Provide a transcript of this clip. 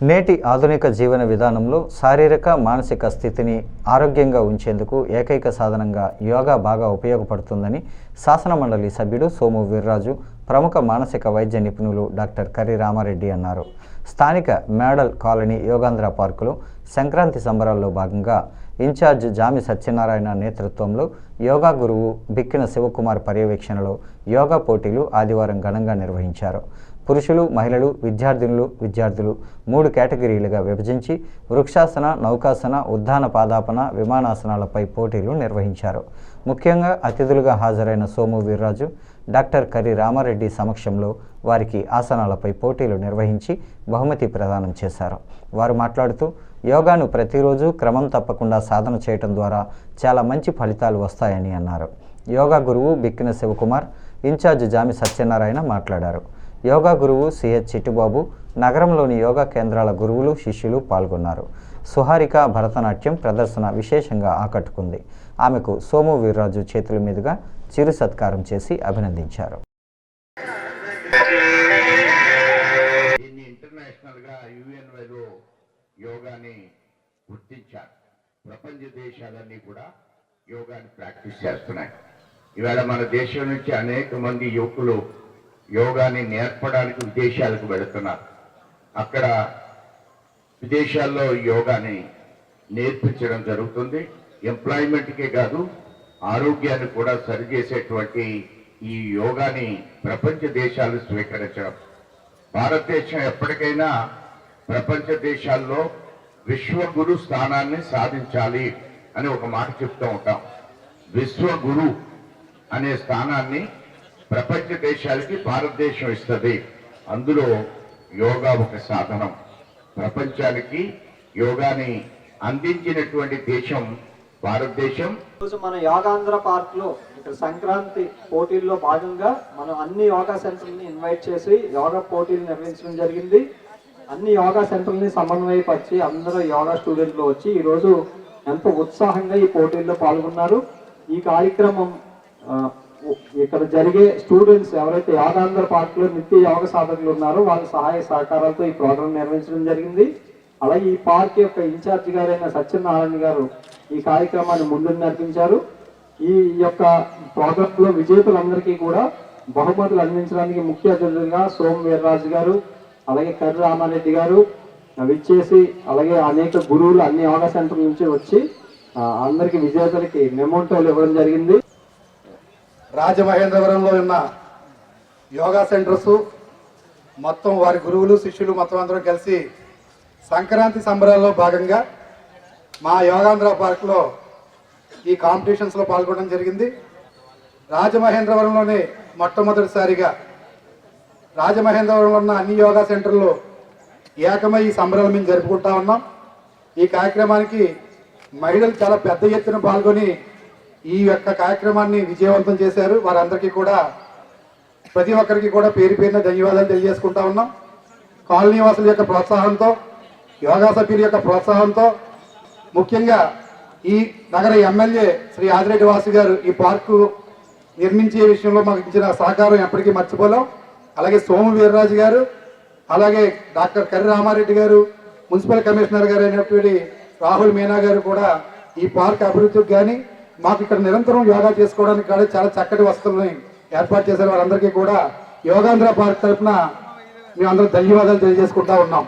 నేటి ఆధునిక జీవన విధానంలో శారీరక మానసిక స్థితిని ఆరోగ్యంగా ఉంచేందుకు ఏకైక సాధనంగా యోగా బాగా ఉపయోగపడుతుందని శాసనమండలి సభ్యుడు సోము వీర్రాజు ప్రముఖ మానసిక వైద్య నిపుణులు డాక్టర్ కర్రి రామారెడ్డి అన్నారు. స్థానిక మేడల్ కాలనీ యోగాంధ్ర పార్కులో సంక్రాంతి సంబరాల్లో భాగంగా ఇన్ఛార్జ్ జామి సత్యనారాయణ నేతృత్వంలో యోగా గురువు బిక్కిన శివకుమార్ పర్యవేక్షణలో యోగా పోటీలు ఆదివారం ఘనంగా నిర్వహించారు. పురుషులు, మహిళలు, విద్యార్థులు 3 కేటగిరీలుగా విభజించి వృక్షాసన, నౌకాసన, ఉద్దాన పాదాపన, విమానాసనాలపై పోటీలు నిర్వహించారు. ముఖ్యంగా అతిథులుగా హాజరైన సోము వీర్రాజు, డాక్టర్ కర్రి రామారెడ్డి సమక్షంలో వారికి ఆసనాలపై పోటీలు నిర్వహించి బహుమతి ప్రదానం చేశారు. వారు మాట్లాడుతూ యోగాను ప్రతిరోజు క్రమం తప్పకుండా సాధన చేయటం ద్వారా చాలా మంచి ఫలితాలు వస్తాయని అన్నారు. యోగా గురువు బిక్కిన శివకుమార్, ఇన్ఛార్జ్ జామి సత్యనారాయణ మాట్లాడారు. యోగా గురువు సిహెచ్ చిట్టుబాబు, నగరంలోని యోగా కేంద్రాల గురువులు, శిష్యులు పాల్గొన్నారు. సుహారిక భరతనాట్యం ప్రదర్శన విశేషంగా ఆకట్టుకుంది. ఆమెకు సోము వీర్రాజు చేతుల మీదుగా చిరు సత్కారం చేసి అభినందించారు. యోగాని గుర్తించారు. ప్రపంచ దేశాలన్నీ కూడా యోగాని ప్రాక్టీస్ చేస్తున్నాయి. ఇవాళ మన దేశం నుంచి అనేక మంది యువకులు యోగాని నేర్పడానికి విదేశాలకు వెళుతున్నారు. అక్కడ విదేశాల్లో యోగాని నేర్పించడం జరుగుతుంది. ఎంప్లాయ్మెంట్కే కాదు, ఆరోగ్యాన్ని కూడా సరిచేసేటువంటి ఈ యోగాని ప్రపంచ దేశాలు స్వీకరించడం. భారతదేశం ఎప్పటికైనా ప్రపంచ దేశాల్లో విశ్వగురు స్థానాన్ని సాధించాలి అని ఒక మాట చెప్తూ ఉంటాం. విశ్వగురు అనే స్థానాన్ని ప్రపంచ దేశాలకి భారతదేశం ఇస్తుంది. అందులో యోగా ఒక సాధనం. ప్రపంచానికి యోగాని అందించినటువంటి దేశం భారతదేశం. మన యోగాంధ్ర పార్క్ లో ఇక్కడ సంక్రాంతి పోటీల్లో భాగంగా మనం అన్ని యోగా సెంటర్ని ఇన్వైట్ చేసి యోగా పోటీలు నిర్వహించడం జరిగింది. అన్ని యోగా సెంటర్ని సమన్వయపరిచి అందరూ యోగా స్టూడెంట్లు వచ్చి ఈరోజు ఎంతో ఉత్సాహంగా ఈ పోటీల్లో పాల్గొన్నారు. ఈ కార్యక్రమం ఇక్కడ జరిగే స్టూడెంట్స్ ఎవరైతే యోగాంధ్ర పార్క్ లో నిత్య యోగ సాధకులు ఉన్నారో వాళ్ళ సహాయ సహకారాలతో ఈ ప్రోగ్రాం నిర్వహించడం జరిగింది. అలాగే ఈ పార్క్ యొక్క ఇన్ఛార్జ్ గారైన సత్యనారాయణ గారు ఈ కార్యక్రమాన్ని ముందుకు నడిపించారు. ఈ యొక్క ప్రోగ్రామ్ లో విజేతలందరికీ కూడా బహుమతులు అందించడానికి ముఖ్య అతిథులుగా సోము వీర్రాజు గారు, అలాగే కర్రి రామారెడ్డి గారు విచ్చేసి, అలాగే అనేక గురువులు అన్ని యోగా సెంటర్ నుంచి వచ్చి అందరికి విజేతలకి మెమోంటోలు ఇవ్వడం జరిగింది. రాజమహేంద్రవరంలో ఉన్న యోగా సెంటర్స్ మొత్తం వారి గురువులు, శిష్యులు మొత్తం అందరూ కలిసి సంక్రాంతి సంబరాల్లో భాగంగా మా యోగాంధ్ర పార్క్లో ఈ కాంపిటీషన్స్లో పాల్గొనడం జరిగింది. రాజమహేంద్రవరంలోనే మొట్టమొదటిసారిగా రాజమహేంద్రవరంలో ఉన్న అన్ని యోగా సెంటర్లో ఏకమై ఈ సంబరాలు మేము జరుపుకుంటా ఉన్నాం. ఈ కార్యక్రమానికి మహిళలు చాలా పెద్ద ఎత్తున పాల్గొని ఈ యొక్క కార్యక్రమాన్ని విజయవంతం చేశారు. వారందరికీ కూడా ప్రతి ఒక్కరికి కూడా పేరు పేరున ధన్యవాదాలు తెలియజేసుకుంటా ఉన్నాం. కాలనీ వాసుల యొక్క ప్రోత్సాహంతో, యోగా సభ్యుల యొక్క ప్రోత్సాహంతో, ముఖ్యంగా ఈ నగర ఎమ్మెల్యే శ్రీ ఆదిరెడ్డి వాసు గారు ఈ పార్కు నిర్మించే విషయంలో మాకు ఇచ్చిన సహకారం ఎప్పటికీ మర్చిపోలేం. అలాగే సోము వీర్రాజు గారు, అలాగే డాక్టర్ కర్రి రామారెడ్డి గారు, మున్సిపల్ కమిషనర్ గారు అయినటువంటి రాహుల్ మీనా గారు కూడా ఈ పార్క్ అభివృద్ధికి కానీ మాకు ఇక్కడ నిరంతరం యోగా చేసుకోవడానికి కూడా చాలా చక్కటి వసతులను ఏర్పాటు చేశారు. వారందరికీ కూడా యోగాంధ్ర పార్క్ తరఫున మేము అందరూ ధన్యవాదాలు తెలియజేసుకుంటా ఉన్నాం.